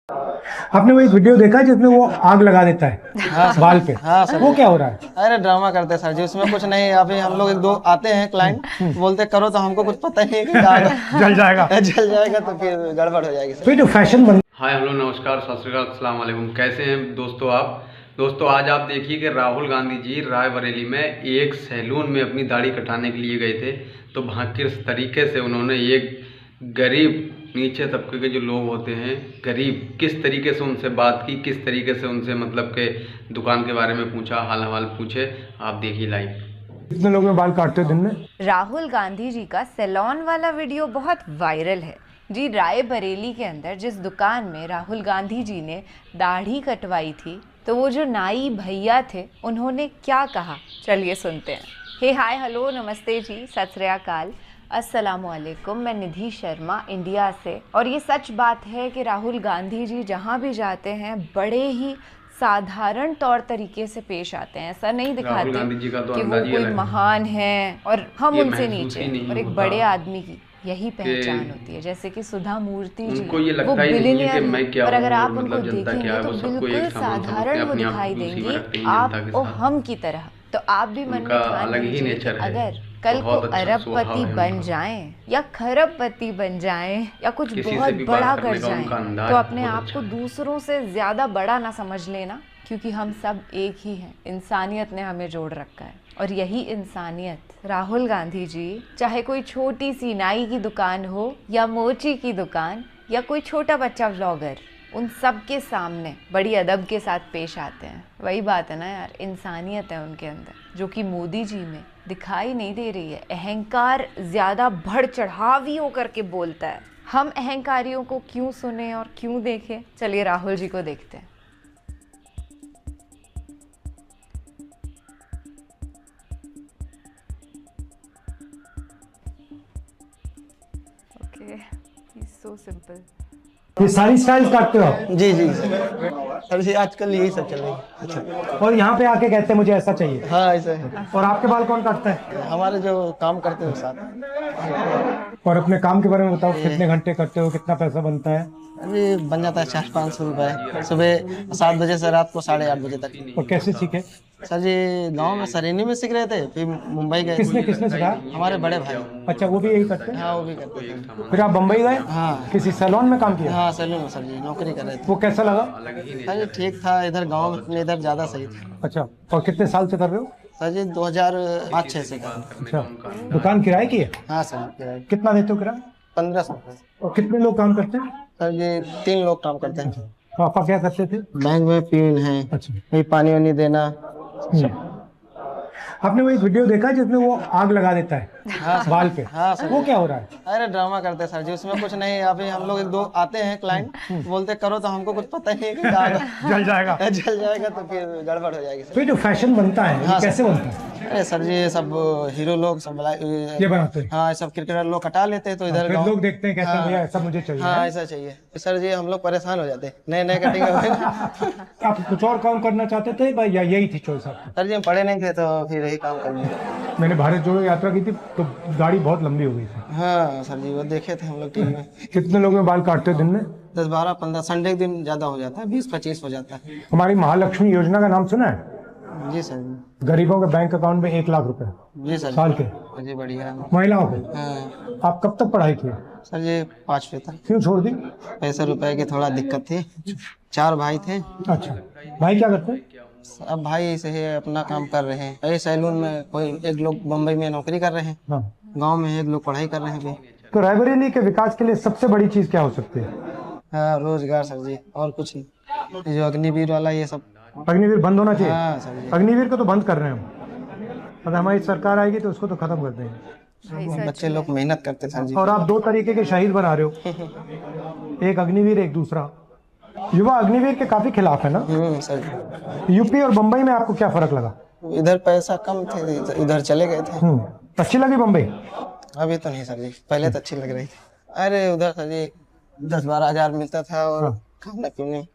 आपने वो एक वीडियो देखा है जिसमें वो आग लगा देता है हाँ सर। बाल पे? हाँ सर। वो क्या हो रहा है? अरे ड्रामा करते हैं सर जी, उसमें कुछ नहीं। अभी हम लोग एक दो आते हैं क्लाइंट, बोलते करो तो हमको कुछ पता ही नहीं है कि आग जल जाएगा। जल जाएगा तो फिर गड़बड़ हो जाएगी तो सर। ये जो फैशन बन हाय हेलो नमस्कार सत श्री अकाल अस्सलाम वालेकुम। कैसे हैं दोस्तों आप? दोस्तों आज आप देखिए कि राहुल गांधी जी रायबरेली में एक सैलून में अपनी दाढ़ी कटाने के लिए गए थे। तो वहाँ किस तरीके से उन्होंने एक गरीब नीचे तबके के जो लोग होते हैं गरीब, किस तरीके से उनसे बात की, किस तरीके से उनसे मतलब के दुकान के बारे में पूछा, हाल हवाल पूछे। आप देखिए लाइव। कितने लोग में बाल काटते हैं दिन में? राहुल गांधी जी का सैलून वाला वीडियो बहुत वायरल है जी। रायबरेली के अंदर जिस दुकान में राहुल गांधी जी ने दाढ़ी कटवाई थी, तो वो जो नाई भैया थे उन्होंने क्या कहा, चलिए सुनते हैं। हे हाय हेलो नमस्ते जी, सत श्री अकाल, अस्सलामुअलैकुम। मैं निधि शर्मा इंडिया से, और ये सच बात है कि राहुल गांधी जी जहाँ भी जाते हैं बड़े ही साधारण तौर तरीके से पेश आते हैं। ऐसा नहीं दिखाते जी का तो कि वो अंदाज ही कोई अलग है। महान है और हम ये उनसे महसूस नीचे ही नहीं और एक होता बड़े आदमी की यही पहचान होती है। जैसे कि सुधा मूर्ति जी, उनको ये वो लगता ही नहीं है कि बिलियनियर मैं हैं, क्या और अगर हूँ आप और उनको मतलब जनता देखेंगे क्या है, तो वो सबको बिल्कुल एक समान समझते साधारण हैं, वो अपनी आप दिखाई उसी में देंगी, रखते हैं जनता के आप और साथ। हम की तरह। तो आप भी मन में उनका ठान अलग ही लीजिए कि नेचर है, अगर कल को बहुत अच्छा स्वभाव अरबपति है बन उनका। जाएं या खरबपति बन जाएं या कुछ किसी से बहुत भी बड़ा बात कर करने का जाएं, उनका अंदाज तो अपने बहुत आप अच्छा को है। दूसरों से ज़्यादा बड़ा ना समझ लेना, क्योंकि हम सब एक ही हैं। इंसानियत ने हमें जोड़ रखा है, और यही इंसानियत राहुल गांधी जी, चाहे कोई छोटी सी नाई की दुकान हो या मोची की दुकान या कोई छोटा बच्चा व्लॉगर, उन सब के सामने बड़ी अदब के साथ पेश आते हैं। वही बात है ना यार, इंसानियत है उनके अंदर, जो कि मोदी जी में दिखाई नहीं दे रही है। अहंकार ज़्यादा बढ़ चढ़ावी होकर के बोलता है। हम अहंकारियों को क्यों सुने और क्यों देखें? चलिए राहुल जी को देखते हैं। Okay, he's so simple. ये सारी स्टाइल्स काटते हो आप? जी जी सर जी, आजकल यही सब चल रही है। अच्छा। और यहाँ पे आके कहते हैं मुझे ऐसा चाहिए? हाँ ऐसा है। और आपके बाल कौन काटता है? हमारे जो काम करते हैं साथ। और अपने काम के बारे में बताओ, कितने घंटे करते हो, कितना पैसा बनता है? अभी बन जाता है 400-500 रुपये, सुबह 7 बजे से रात को 8:30 बजे तक। और कैसे सीखे? सर जी गांव में सरेनी में सीख रहे थे, फिर मुंबई गए। किसने किसने सिखाया? हमारे बड़े भाई। अच्छा, वो भी यही करते हैं? हाँ वो भी करते थे। फिर आप बम्बई गए? हाँ। किसी सैलून में काम किया? हाँ सैलून में सर जी नौकरी कर रहे थे। वो कैसा लगा? सर जी ठीक था, इधर गांव में अपने इधर ज़्यादा सही था। अच्छा, और कितने साल से कर रहे हो? सर जी 2005-6 से कर। अच्छा, दुकान किराए की है? हाँ सर। कितना देते हो किराया? 1500। और कितने लोग काम करते हैं? सर जी 3 लोग काम करते हैं। पापा क्या करते थे? बैंक में पीन है। अच्छा। वही पानी वानी देना। आपने वो एक वीडियो देखा है जिसमें वो आग लगा देता है बाल पे? हाँ सर। वो क्या हो रहा है? अरे ड्रामा करते हैं सर जी, उसमें कुछ नहीं। अभी हम लोग एक दो आते हैं क्लाइंट, बोलते करो तो हमको कुछ पता ही नहीं है कि जल जाएगा। जल जाएगा तो फिर गड़बड़ हो जाएगी तो सर। ये जो फैशन बनता है, ये हाँ, कैसे बनता है? अरे सर जी ये सब हीरो लोग सब ये बनाते हैं? हाँ सब क्रिकेटर लोग कटा लेते हैं, तो इधर फिर गाँव लोग देखते हैं, कहते हैं भैया ऐसा मुझे चाहिए। हाँ ऐसा चाहिए। सर जी हम लोग परेशान हो जाते हैं, नए नए कटिंग। आप कुछ और काम करना चाहते थे भाई, या यही थी चॉइस आपकी? सर जी हम पढ़े नहीं थे तो फिर यही काम करने। मैंने भारत जोड़ो यात्रा की थी तो गाड़ी बहुत लंबी हो गई थी। हाँ सर जी वो देखे थे हम लोग टीवी में। कितने लोग में बाल काटते हो दिन में? 10-12-15 संडे के दिन ज्यादा हो जाता है, 20-25 हो जाता है। हमारी महालक्ष्मी योजना का नाम सुना है? जी सर जी। गरीबों के बैंक अकाउंट में 1 लाख रुपए जी सर साल के, जी बढ़िया। महिलाओं को। हाँ आप कब तक पढ़ाई किए? सर जी 5वीं तक। क्यों छोड़ दी? पैसे रुपए की थोड़ा दिक्कत थी, 4 भाई थे। अच्छा, भाई क्या करते हैं? अब भाई ऐसे ही अपना काम कर रहे हैं। ये सैलून में कोई एक लोग बम्बई में नौकरी कर रहे हैं, हाँ। गांव में एक लोग पढ़ाई कर रहे हैं अभी। तो रायबरेली के विकास के लिए सबसे बड़ी चीज क्या हो सकती है? हाँ रोजगार सर जी, और कुछ नहीं। ये जो अग्निवीर वाला ये सब। अग्निवीर बंद होना चाहिए। हाँ सर जी। अग्निवीर को तो बंद कर रहे हैं हम, अगर हमारी सरकार आएगी तो उसको तो खत्म कर देंगे। बच्चे लोग मेहनत करते सर जी। और आप 2 तरीके के शहीद बना रहे हो, एक अग्निवीर, एक दूसरा। युवा अग्निवीर के काफी खिलाफ है ना? सर जी। यूपी और बम्बई में आपको क्या फर्क लगा? इधर पैसा कम थे, इधर चले गए थे। अच्छी लगी बम्बई? अभी तो नहीं सर जी, पहले तो अच्छी लग रही थी। अरे उधर सर जी 10-12 हजार मिलता था, और खाने पीने।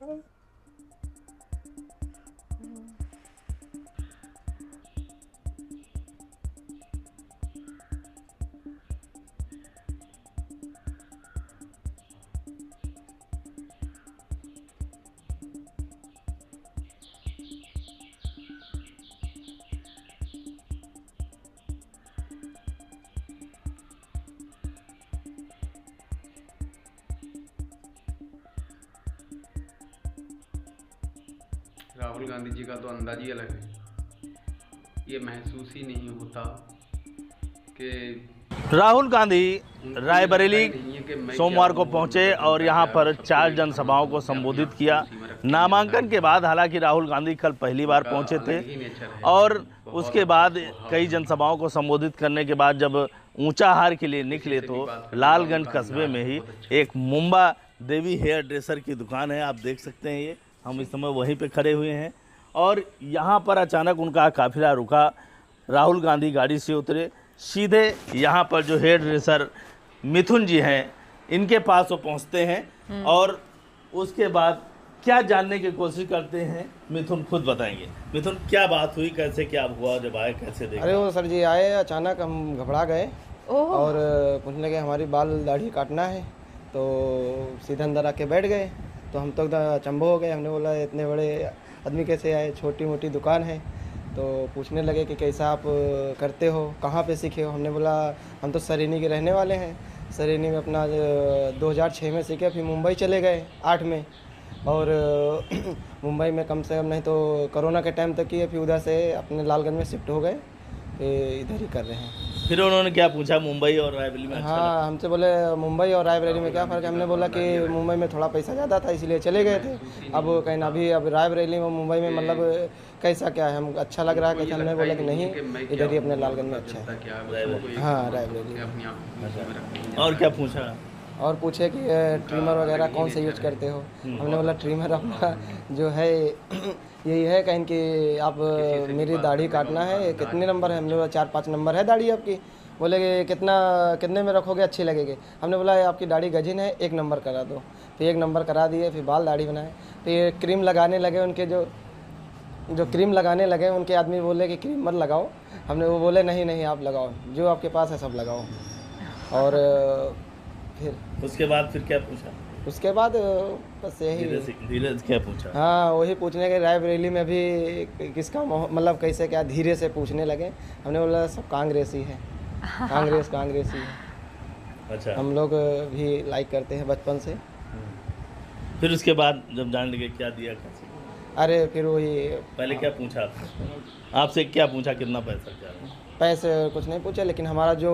राहुल गांधी जी का तो अंदाज ही अलग है। ये महसूस ही नहीं होता कि राहुल गांधी रायबरेली नहीं है कि मैं सोमवार को क्या पहुंचे हूँ, और यहाँ पर सबको 4 एक जनसभाओं को अपनी संबोधित अपनी किया। उसी में रखते हैं। नामांकन के बाद हालांकि राहुल गांधी कल पहली बार पहुंचे थे अलग ही नेचर है। और बहुत उसके बाद बहुत कई जनसभाओं को संबोधित करने के बाद जब ऊंचाहार के लिए निकले तो लालगंज कस्बे में ही एक मुंबा देवी हेयर ड्रेसर की दुकान है। आप देख सकते हैं, ये हम इस समय वहीं पे खड़े हुए हैं और यहाँ पर अचानक उनका काफिला रुका। राहुल गांधी गाड़ी से उतरे, सीधे यहाँ पर जो हेयर ड्रेसर मिथुन जी हैं इनके पास वो पहुँचते हैं और उसके बाद क्या जानने की कोशिश करते हैं मिथुन खुद बताएंगे। मिथुन, क्या बात हुई, कैसे क्या हुआ, जब आए कैसे देखे? अरे वो सर जी आए, अचानक हम घबरा गए ओह। और पूछने लगे हमारी बाल दाढ़ी काटना है, तो सीधे अंदर आके बैठ गए। तो हम तो एकदम अचंभव हो गए। हमने बोला इतने बड़े आदमी कैसे आए, छोटी मोटी दुकान है। तो पूछने लगे कि कैसा आप करते हो, कहाँ पे सीखे हो। हमने बोला हम तो सरेनी के रहने वाले हैं, सरेनी में अपना 2006 में सीखे, फिर मुंबई चले गए 8 में और मुंबई में कम से कम नहीं तो कोरोना के टाइम तक किए, फिर उधर से अपने लालगंज में शिफ्ट हो गए, फिर इधर ही कर रहे हैं। फिर उन्होंने क्या पूछा, मुंबई और रायबरेली में? हाँ, हमसे बोले मुंबई और रायबरेली में क्या फ़र्क है। हमने बोला कि मुंबई में थोड़ा पैसा ज़्यादा था इसलिए चले गए थे। अब कहीं ना अभी अब रायबरेली में मुंबई में मतलब कैसा क्या है, हम अच्छा लग रहा है कैसा। हमने बोला कि नहीं, इधर ही अपने लालगंज में अच्छा है। हाँ, रायबरेली। और क्या पूछा? और पूछे कि ट्रिमर वगैरह कौन से यूज करते हो। हमने बोला ट्रिमर अपना जो है यही है, कहीं कि आप मेरी दाढ़ी काटना है, कितने नंबर है। हमने बोला 4-5 नंबर है दाढ़ी आपकी। बोले कि कितने में रखोगे अच्छी लगेगी। हमने बोला आपकी दाढ़ी गजिन है, 1 नंबर करा दो। फिर 1 नंबर करा दिए, फिर बाल दाढ़ी बनाए। फिर क्रीम लगाने लगे, उनके जो क्रीम लगाने लगे उनके आदमी बोले कि क्रीम मत लगाओ। हमने वो बोले नहीं आप लगाओ, जो आपके पास है सब लगाओ। और फिर उसके बाद फिर क्या पूछा? उसके बाद बस यही धीरे क्या पूछा? हाँ, वही पूछने के रायबरेली में भी किसका मतलब कैसे क्या धीरे से पूछने लगे। हमने बोला सब कांग्रेसी है, कांग्रेसी है। अच्छा, हम लोग भी लाइक करते हैं बचपन से। फिर उसके बाद जब जान लगे क्या दिया कैसे? अरे फिर वही पहले क्या पूछा आपसे क्या पूछा, कितना पैसा क्या? पैसे कुछ नहीं पूछे, लेकिन हमारा जो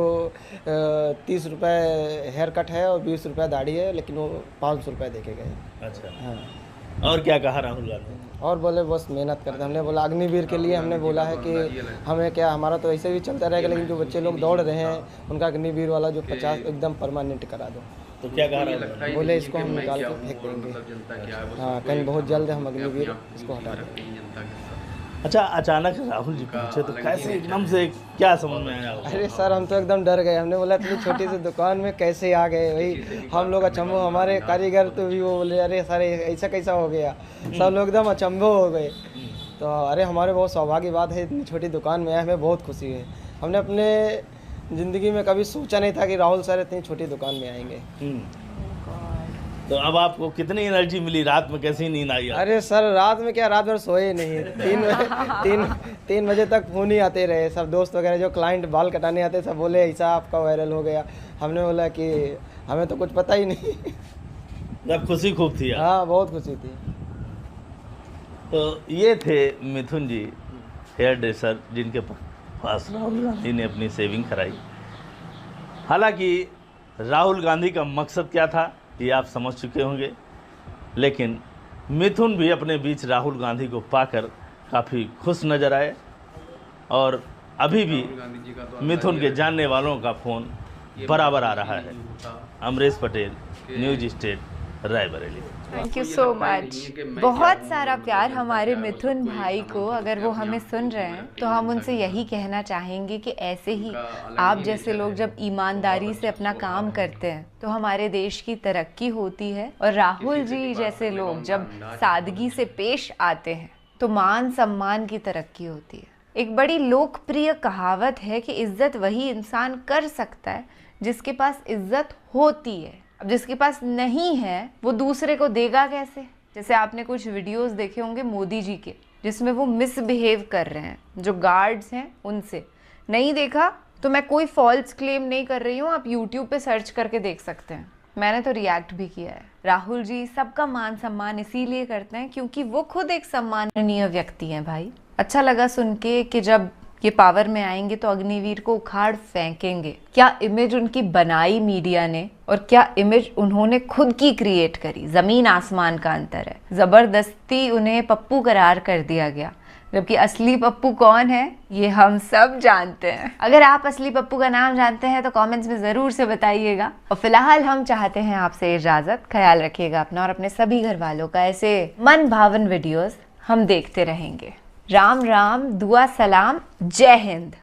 30 रुपये हेयर कट है और 20 रुपये दाढ़ी है, लेकिन वो 500 रुपये देके गए। अच्छा, हाँ। और क्या कहा राहुल गांधी? और बोले बस मेहनत करते। हमने बोला अग्निवीर के लिए हमने बोला है कि हमें क्या, हमारा तो ऐसे भी चलता रहेगा, लेकिन जो बच्चे लोग दौड़ रहे हैं उनका अग्निवीर वाला जो 50 एकदम परमानेंट करा दो। तो क्या कहा राहुल? बोले इसको हम निकाल के फेंक देंगे। हाँ, कहीं बहुत जल्द हम अग्निवीर इसको हटा देंगे। अच्छा, अचानक राहुल जी पहुंचे तो कैसे एकदम से क्या समझ में आया? अरे सर, हम तो एकदम डर गए। हमने बोला इतनी छोटी सी दुकान में कैसे आ गए भाई। हम लोग अचंभो, हमारे कारीगर तो भी वो बोले अरे सर ऐसा कैसा हो गया। सब लोग एकदम अचंभो हो गए। तो अरे हमारे बहुत सौभाग्य बात है, इतनी छोटी दुकान में आए, हमें बहुत खुशी है। हमने अपने ज़िंदगी में कभी सोचा नहीं था कि राहुल सर इतनी छोटी दुकान में आएंगे। तो अब आपको कितनी एनर्जी मिली, रात में कैसी नींद आई? अरे सर, रात में क्या, रात भर सोए नहीं। 3 बजे तक फ़ोन ही आते रहे। सब दोस्त वगैरह जो क्लाइंट बाल कटाने आते सब बोले ऐसा आपका वायरल हो गया। हमने बोला कि हमें तो कुछ पता ही नहीं। जब खुशी खूब थी। हाँ, बहुत खुशी थी। तो ये थे मिथुन जी, हेयर ड्रेसर, जिनके पास राहुल गांधी ने अपनी सेविंग कराई। हालांकि राहुल गांधी का मकसद क्या था ये आप समझ चुके होंगे, लेकिन मिथुन भी अपने बीच राहुल गांधी को पाकर काफ़ी खुश नज़र आए और अभी भी मिथुन के जानने वालों का फ़ोन बराबर आ रहा है। Amresh Patel, news state, Raebareli. Thank you so much. बहुत सारा प्यार हमारे मिथुन भाई को। अगर वो हमें सुन रहे हैं तो हम उनसे यही कहना चाहेंगे कि ऐसे ही आप जैसे लोग जब ईमानदारी से अपना काम करते हैं तो हमारे देश की तरक्की होती है, और राहुल जी जैसे लोग जब सादगी से पेश आते हैं तो मान सम्मान की तरक्की होती है। एक बड़ी लोकप्रिय कहावत है कि इज्जत वही इंसान कर सकता है जिसके पास इज्जत होती है। अब जिसके पास नहीं है वो दूसरे को देगा कैसे। जैसे आपने कुछ वीडियोस देखे होंगे मोदी जी के, जिसमें वो मिसबिहेव कर रहे हैं जो गार्ड्स हैं उनसे। नहीं देखा तो मैं कोई फॉल्स क्लेम नहीं कर रही हूँ, आप यूट्यूब पे सर्च करके देख सकते हैं। मैंने तो रिएक्ट भी किया है। राहुल जी सबका मान सम्मान इसीलिए करते हैं क्योंकि वो खुद एक सम्माननीय व्यक्ति हैं भाई। अच्छा लगा सुन के कि जब ये पावर में आएंगे तो अग्निवीर को उखाड़ फेंकेंगे। क्या इमेज उनकी बनाई मीडिया ने और क्या इमेज उन्होंने खुद की क्रिएट करी, जमीन आसमान का अंतर है। जबरदस्ती उन्हें पप्पू करार कर दिया गया, जबकि असली पप्पू कौन है ये हम सब जानते हैं। अगर आप असली पप्पू का नाम जानते हैं तो कमेंट्स में जरूर से बताइएगा। और फिलहाल हम चाहते हैं आपसे इजाजत। ख्याल रखिएगा अपना और अपने सभी घर वालों का। ऐसे मन भावन वीडियोस हम देखते रहेंगे। राम राम, दुआ सलाम, जय हिंद।